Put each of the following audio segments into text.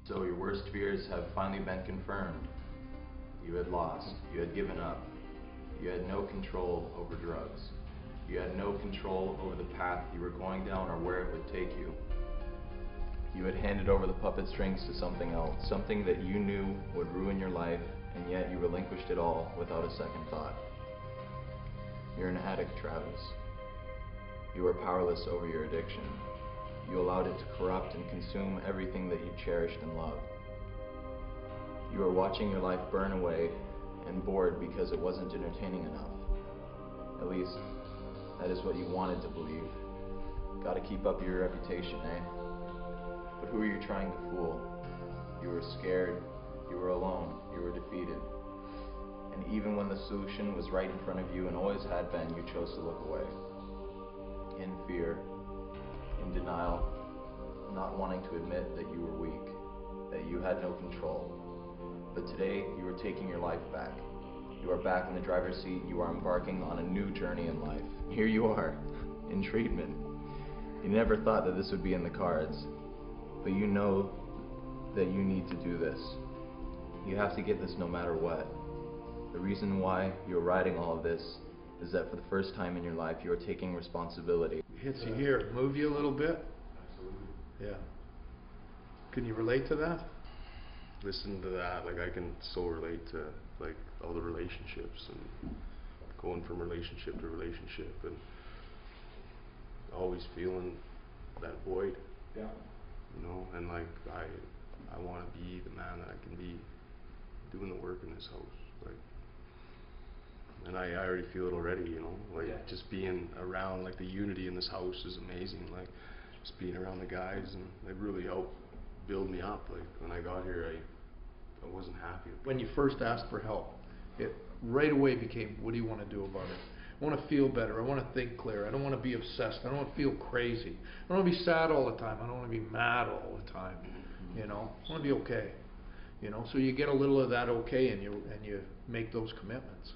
So your worst fears have finally been confirmed. You had lost. You had given up. You had no control over drugs. You had no control over the path you were going down or where it would take you. You had handed over the puppet strings to something else, something that you knew would ruin your life, and yet you relinquished it all without a second thought. You're an addict, Travis. You are powerless over your addiction. You allowed it to corrupt and consume everything that you cherished and loved. You are watching your life burn away and bored because it wasn't entertaining enough. At least, that is what you wanted to believe. Gotta keep up your reputation, eh? But who are you trying to fool? You were scared, you were alone, you were defeated. And even when the solution was right in front of you and always had been, you chose to look away. In fear, in denial, not wanting to admit that you were weak, that you had no control. But today, you are taking your life back. You are back in the driver's seat. You are embarking on a new journey in life. Here you are, in treatment. You never thought that this would be in the cards, but you know that you need to do this. You have to get this no matter what. The reason why you're riding all of this is that for the first time in your life, you are taking responsibility. Hits you here, move you a little bit? Absolutely. Yeah. Can you relate to that? Listen to that, like I can so relate to like all the relationships and going from relationship to relationship and always feeling that void. Yeah. You know, and like I want to be the man that I can be doing the work in this house, like, and I already feel it already, you know, like just being around like the unity in this house is amazing, like just being around the guys, and they really helped build me up. Like when I got here, I wasn't happy. When you first asked for help, it right away became, what do you want to do about it? I want to feel better. I want to think clear. I don't want to be obsessed. I don't want to feel crazy. I don't want to be sad all the time. I don't want to be mad all the time. You know, I want to be okay. You know, so you get a little of that okay, and you make those commitments.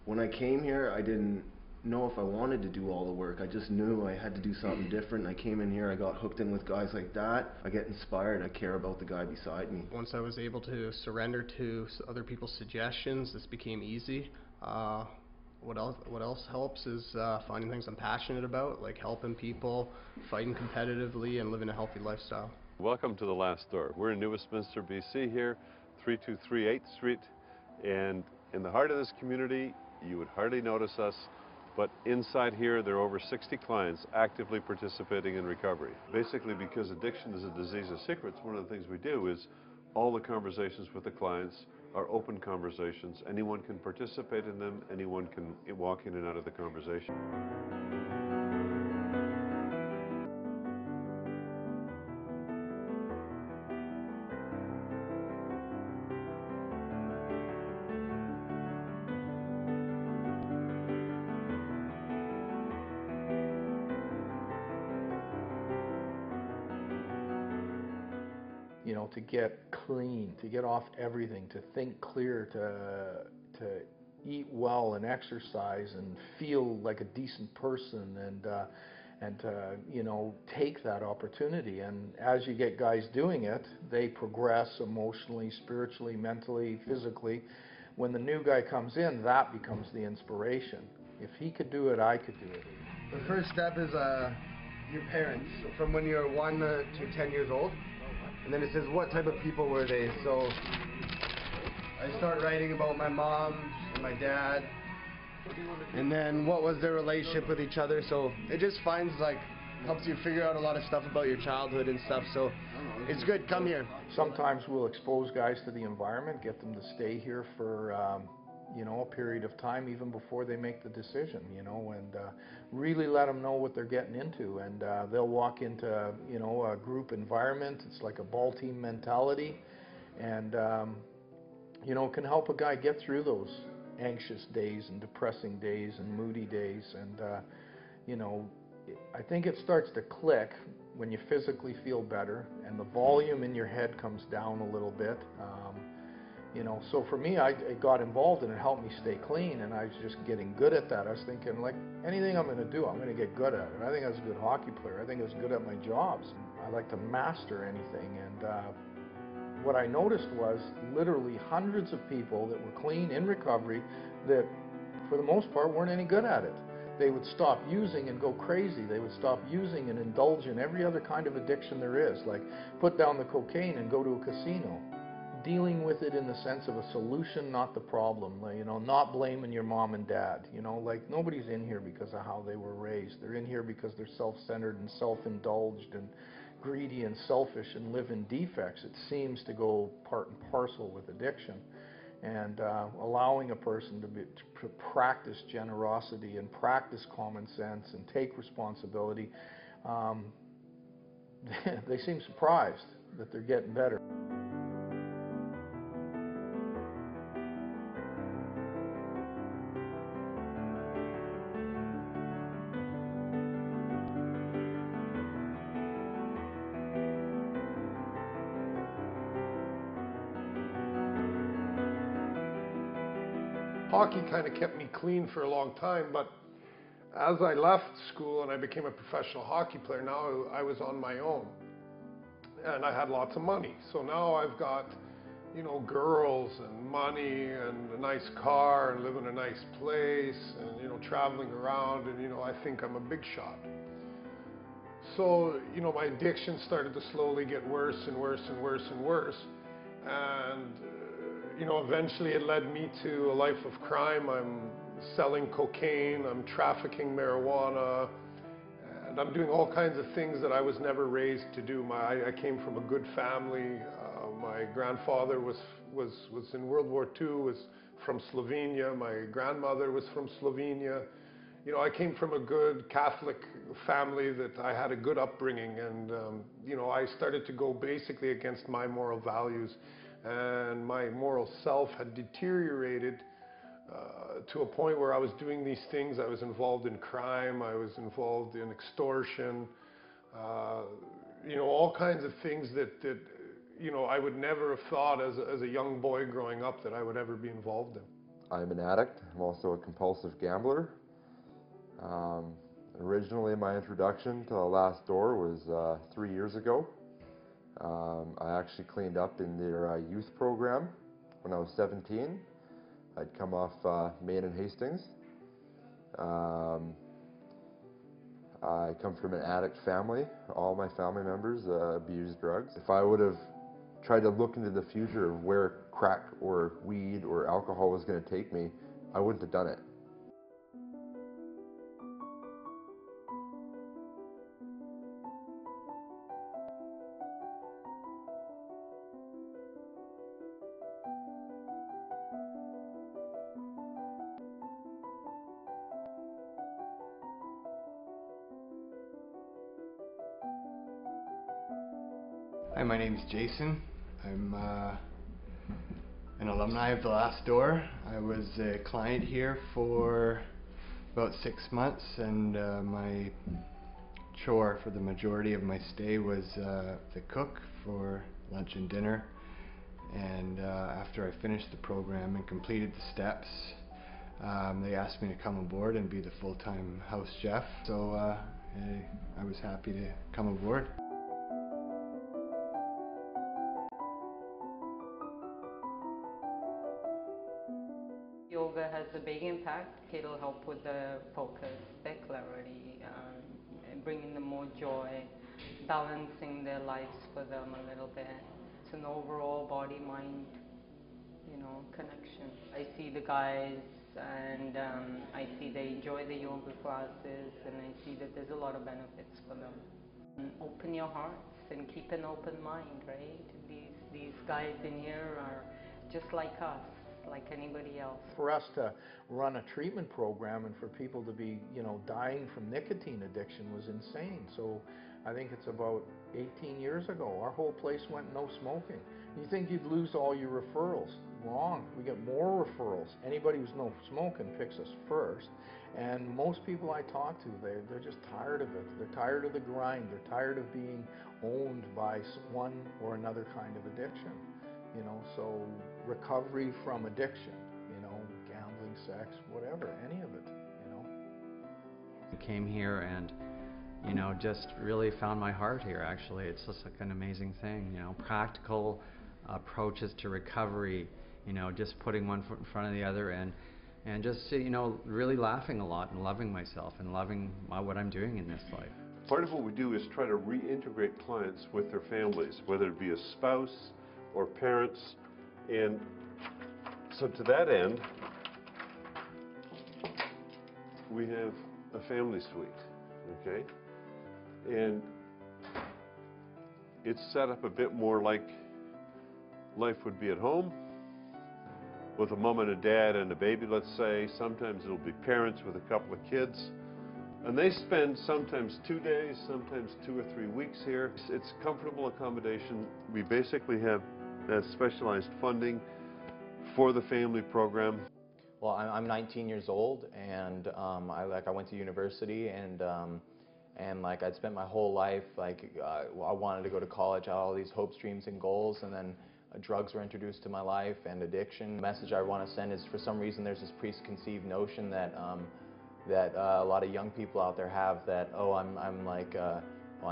When I came here, I didn't know if I wanted to do all the work. I just knew I had to do something different. I came in here, I got hooked in with guys like that. I get inspired. I care about the guy beside me. Once I was able to surrender to other people's suggestions, this became easy. What else helps is finding things I'm passionate about, like helping people, fighting competitively, and living a healthy lifestyle. Welcome to The Last Door. We're in New Westminster, BC here, 323 8th Street, and in the heart of this community, you would hardly notice us, but inside here there are over 60 clients actively participating in recovery. Basically, because addiction is a disease of secrets, one of the things we do is all the conversations with the clients are open conversations. Anyone can participate in them, anyone can walk in and out of the conversation. You know, to get clean, to get off everything, to think clear, to eat well and exercise and feel like a decent person, and to, you know, take that opportunity. And as you get guys doing it, they progress emotionally, spiritually, mentally, physically. When the new guy comes in, that becomes the inspiration. If he could do it, I could do it. The first step is your parents, from when you're 1 to 10 years old. And then it says, what type of people were they? So I start writing about my mom and my dad, and then what was their relationship with each other. So it just helps you figure out a lot of stuff about your childhood and stuff. So it's good, come here. Sometimes we'll expose guys to the environment, get them to stay here for you know, a period of time even before they make the decision, you know, and really let them know what they're getting into. And they'll walk into, you know, a group environment. It's like a ball team mentality, and you know, it can help a guy get through those anxious days and depressing days and moody days. And you know, I think it starts to click when you physically feel better and the volume in your head comes down a little bit. You know, so for me, I got involved and it helped me stay clean, and I was just getting good at that. I was thinking, like, anything I'm going to do, I'm going to get good at it. I think I was a good hockey player. I think I was good at my jobs. I like to master anything, and what I noticed was literally hundreds of people that were clean in recovery that for the most part weren't any good at it. They would stop using and go crazy. They would stop using and indulge in every other kind of addiction there is, like put down the cocaine and go to a casino. Dealing with it in the sense of a solution, not the problem. You know, not blaming your mom and dad. You know, like nobody's in here because of how they were raised. They're in here because they're self-centered and self-indulged and greedy and selfish and live in defects. It seems to go part and parcel with addiction. And allowing a person to practice generosity and practice common sense and take responsibility, they seem surprised that they're getting better. Hockey kind of kept me clean for a long time, but as I left school and I became a professional hockey player, now I was on my own. And I had lots of money. So now I've got, you know, girls and money and a nice car and live in a nice place and, you know, traveling around, and, you know, I think I'm a big shot. So, you know, my addiction started to slowly get worse and worse and worse and worse. And you know, eventually it led me to a life of crime. I'm selling cocaine, I'm trafficking marijuana, and I'm doing all kinds of things that I was never raised to do. I came from a good family. My grandfather was in World War II, was from Slovenia. My grandmother was from Slovenia. You know, I came from a good Catholic family, that I had a good upbringing, and you know, I started to go basically against my moral values. And my moral self had deteriorated to a point where I was doing these things. I was involved in crime, I was involved in extortion, you know, all kinds of things that you know, I would never have thought as a young boy growing up that I would ever be involved in. I'm an addict. I'm also a compulsive gambler. Originally, my introduction to the last door was 3 years ago. I actually cleaned up in their youth program when I was 17. I'd come off Main and Hastings. I come from an addict family. All my family members abused drugs. If I would have tried to look into the future of where crack or weed or alcohol was going to take me, I wouldn't have done it. Hi, my name is Jason. I'm an alumni of The Last Door. I was a client here for about 6 months, and my chore for the majority of my stay was the cook for lunch and dinner. And after I finished the program and completed the steps, they asked me to come aboard and be the full-time house chef. So I was happy to come aboard. Yoga has a big impact. It'll help with the focus, the clarity, and bringing them more joy, balancing their lives for them a little bit. It's an overall body-mind, you know, connection. I see the guys, and I see they enjoy the yoga classes, and I see that there's a lot of benefits for them. And open your hearts and keep an open mind, right? These guys in here are just like us, like anybody else. For us to run a treatment program and for people to be, you know, dying from nicotine addiction was insane. So I think it's about 18 years ago, our whole place went no smoking. You think you'd lose all your referrals? Wrong. We get more referrals. Anybody who's no smoking picks us first. And most people I talk to, they're just tired of it. They're tired of the grind. They're tired of being owned by one or another kind of addiction. You know, so recovery from addiction, you know, gambling, sex, whatever, any of it, you know. I came here and, you know, just really found my heart here, actually. It's just like an amazing thing, you know, practical, approaches to recovery, you know, just putting one foot in front of the other, and just, you know, really laughing a lot and loving myself and loving what I'm doing in this life. Part of what we do is try to reintegrate clients with their families, whether it be a spouse or parents. And so to that end, we have a family suite, okay? And it's set up a bit more like life would be at home, with a mom and a dad and a baby, let's say. Sometimes it'll be parents with a couple of kids. And they spend sometimes 2 days, sometimes 2 or 3 weeks here. It's comfortable accommodation. We basically have specialized funding for the family program. Well, I'm 19 years old, and I went to university, and like I'd spent my whole life I wanted to go to college. I had all these hopes, dreams, and goals, and then drugs were introduced to my life and addiction. The message I want to send is, for some reason, there's this preconceived notion that a lot of young people out there have, that, oh, I'm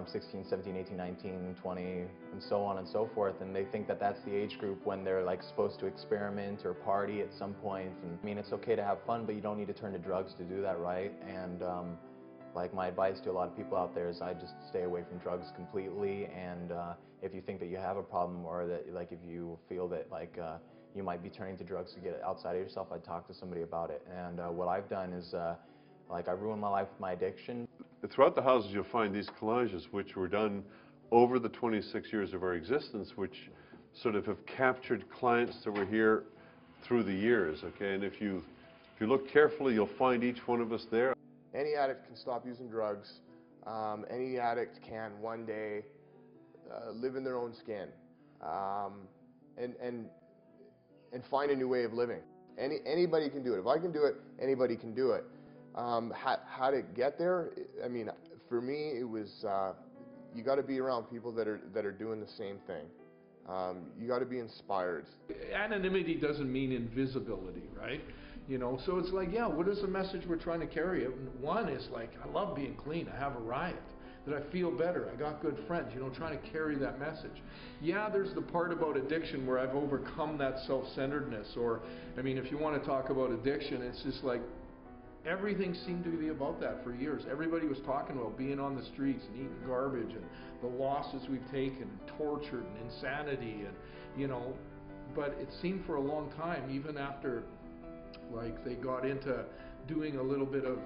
16, 17, 18, 19, 20, and so on and so forth, and they think that that's the age group when they're like supposed to experiment or party at some point. And I mean, it's okay to have fun, but you don't need to turn to drugs to do that, right? And like my advice to a lot of people out there is I just stay away from drugs completely. And if you think that you have a problem, or that like if you feel that you might be turning to drugs to get outside of yourself, I'd talk to somebody about it. And what I've done is I ruined my life with my addiction. Throughout the houses, you'll find these collages, which were done over the 26 years of our existence, which sort of have captured clients that were here through the years, okay? And if you look carefully, you'll find each one of us there. Any addict can stop using drugs. Any addict can one day live in their own skin and find a new way of living. Anybody can do it. If I can do it, anybody can do it. How to get there? I mean, for me, it was you got to be around people that are doing the same thing. You got to be inspired. Anonymity doesn't mean invisibility, right? You know, so it's like, yeah, what is the message we're trying to carry? One is like, I love being clean. I have a riot. That I feel better. I got good friends. You know, trying to carry that message. Yeah, there's the part about addiction where I've overcome that self-centeredness. Or, I mean, if you want to talk about addiction, it's just like, everything seemed to be about that for years. Everybody was talking about being on the streets and eating garbage and the losses we've taken, and tortured and insanity, and you know, but it seemed for a long time, even after like they got into doing a little bit of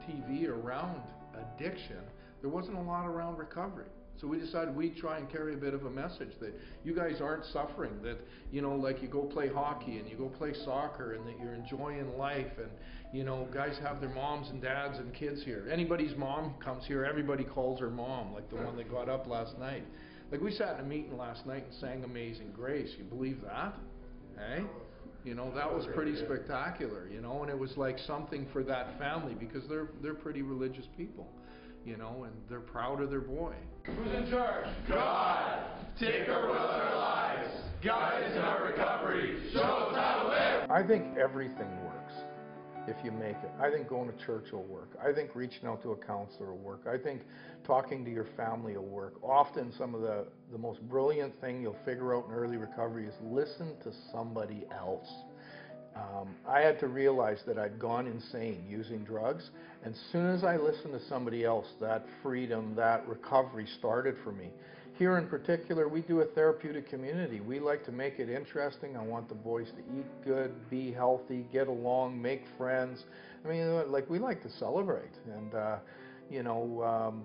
TV around addiction, there wasn't a lot around recovery. So we decided we'd try and carry a bit of a message that you guys aren't suffering, that, you know, like you go play hockey and you go play soccer, and that you're enjoying life, and, you know, guys have their moms and dads and kids here. Anybody's mom comes here, everybody calls her mom, like the one that got up last night. Like we sat in a meeting last night and sang Amazing Grace. You believe that? Hey? You know, that was pretty spectacular, you know, and it was like something for that family, because they're pretty religious people, you know, and they're proud of their boy. Who's in charge? God! Take our will in our lives. Guide us in our recovery. Show us how to live. I think everything works if you make it. I think going to church will work. I think reaching out to a counselor will work. I think talking to your family will work. Often some of the most brilliant thing you'll figure out in early recovery is listen to somebody else. I had to realize that I'd gone insane using drugs, and as soon as I listened to somebody else, that freedom, that recovery started for me. Here in particular, we do a therapeutic community. We like to make it interesting. I want the boys to eat good, be healthy, get along, make friends. I mean, like, we like to celebrate, and you know,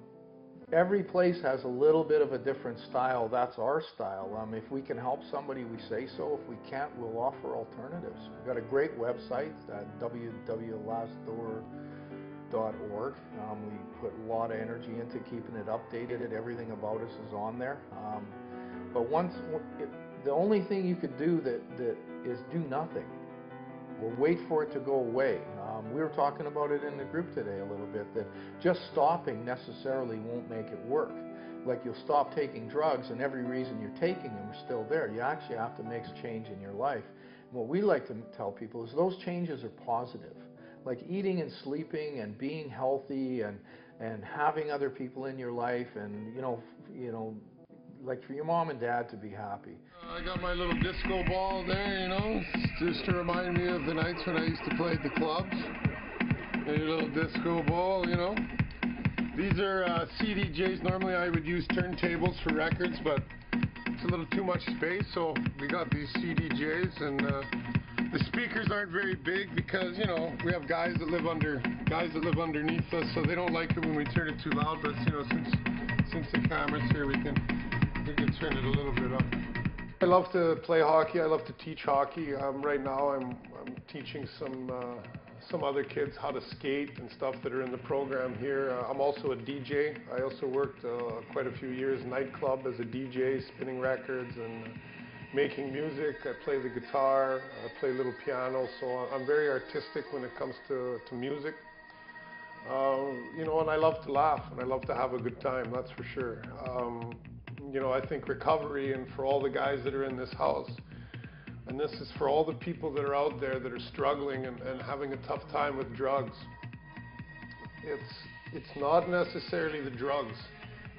every place has a little bit of a different style. That's our style. If we can help somebody, we say so. If we can't, we'll offer alternatives. We've got a great website, www.lastdoor.org. We put a lot of energy into keeping it updated. Everything about us is on there. But the only thing you could do that is do nothing, or wait for it to go away. We were talking about it in the group today a little bit, that just stopping necessarily won't make it work. Like, you'll stop taking drugs, and every reason you're taking them are still there. You actually have to make a change in your life. And what we like to tell people is those changes are positive. Like eating and sleeping and being healthy and having other people in your life, and you know like for your mom and dad to be happy. I got my little disco ball there, you know, just to remind me of the nights when I used to play at the clubs. A little disco ball, you know. These are CDJs. Normally I would use turntables for records, but it's a little too much space, so we got these CDJs, and the speakers aren't very big because, you know, we have guys that live underneath us, so they don't like it when we turn it too loud. But you know, since the camera's here, we can turn it a little bit up. I love to play hockey. I love to teach hockey. Right now, I'm teaching some other kids how to skate and stuff that are in the program here. I'm also a DJ. I also worked quite a few years nightclub as a DJ, spinning records and making music. I play the guitar, I play a little piano, so I'm very artistic when it comes to music. You know, and I love to laugh and I love to have a good time, that's for sure. You know, I think recovery, and for all the guys that are in this house, and this is for all the people that are out there that are struggling and having a tough time with drugs, it's not necessarily the drugs.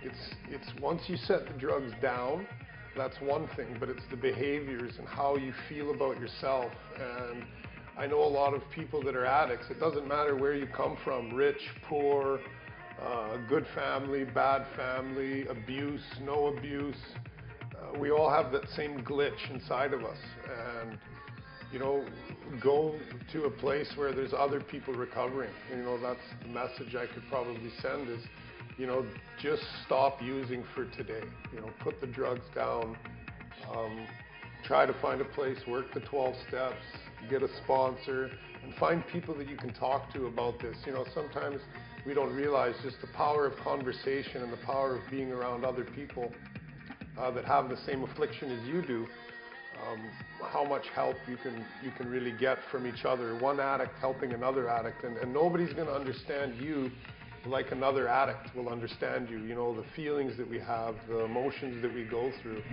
It's once you set the drugs down, that's one thing, but it's the behaviors and how you feel about yourself. And I know a lot of people that are addicts. It doesn't matter where you come from, rich, poor, good family, bad family, abuse, no abuse. We all have that same glitch inside of us. And, you know, go to a place where there's other people recovering. You know, that's the message I could probably send is, you know, just stop using for today. You know, put the drugs down, try to find a place, work the 12 steps, get a sponsor, and find people that you can talk to about this. You know, sometimes we don't realize just the power of conversation and the power of being around other people that have the same affliction as you do, how much help you can really get from each other. One addict helping another addict, and nobody's going to understand you like another addict will understand you. You know, the feelings that we have, the emotions that we go through.